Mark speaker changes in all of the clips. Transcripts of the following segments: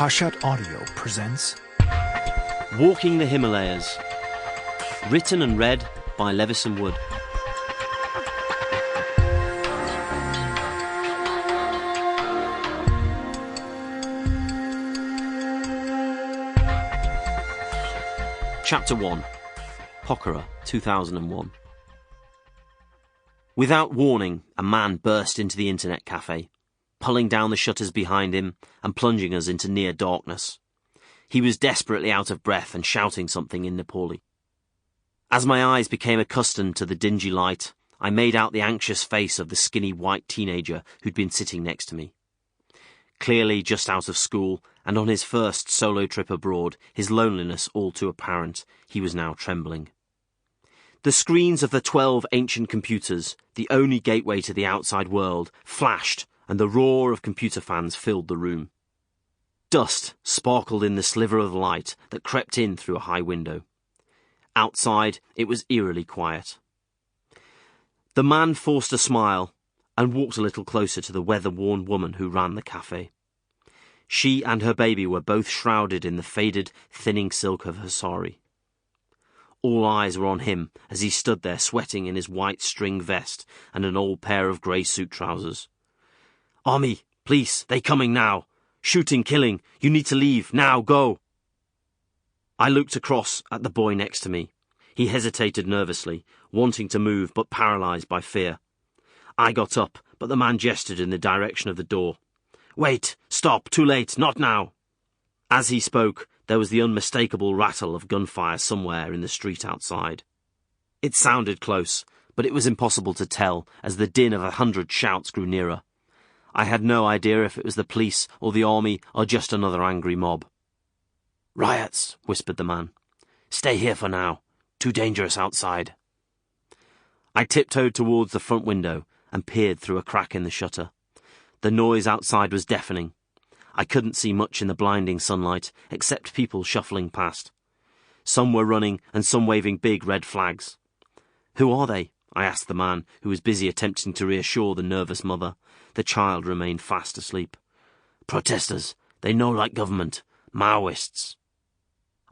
Speaker 1: Hachette Audio presents
Speaker 2: Walking the Himalayas. Written and read by Levison Wood. Chapter 1. Pokhara, 2001. Without warning, a man burst into the internet cafe, pulling down the shutters behind him and plunging us into near darkness. He was desperately out of breath and shouting something in Nepali. As my eyes became accustomed to the dingy light, I made out the anxious face of the skinny white teenager who'd been sitting next to me. Clearly just out of school, and on his first solo trip abroad, his loneliness all too apparent, he was now trembling. The screens of the 12 ancient computers, the only gateway to the outside world, flashed, and the roar of computer fans filled the room. Dust sparkled in the sliver of light that crept in through a high window. Outside, it was eerily quiet. The man forced a smile and walked a little closer to the weather-worn woman who ran the cafe. She and her baby were both shrouded in the faded, thinning silk of her sari. All eyes were on him as he stood there sweating in his white string vest and an old pair of grey suit trousers. "Army, police, they coming now. Shooting, killing, you need to leave, now, go." I looked across at the boy next to me. He hesitated nervously, wanting to move but paralysed by fear. I got up, but the man gestured in the direction of the door. "Wait, stop, too late, not now." As he spoke, there was the unmistakable rattle of gunfire somewhere in the street outside. It sounded close, but it was impossible to tell as the din of 100 shouts grew nearer. I had no idea if it was the police or the army or just another angry mob. "Riots," whispered the man. "Stay here for now. Too dangerous outside." I tiptoed towards the front window and peered through a crack in the shutter. The noise outside was deafening. I couldn't see much in the blinding sunlight, except people shuffling past. Some were running and some waving big red flags. "Who are they?" I asked the man, who was busy attempting to reassure the nervous mother. The child remained fast asleep. "Protesters. They no like government. Maoists."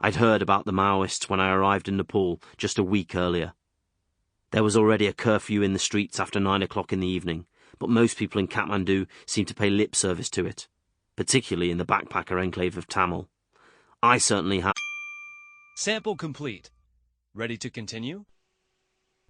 Speaker 2: I'd heard about the Maoists when I arrived in Nepal just a week earlier. There was already a curfew in the streets after 9 o'clock in the evening, but most people in Kathmandu seemed to pay lip service to it, particularly in the backpacker enclave of Tamil. I certainly had.
Speaker 3: Sample complete. Ready to continue?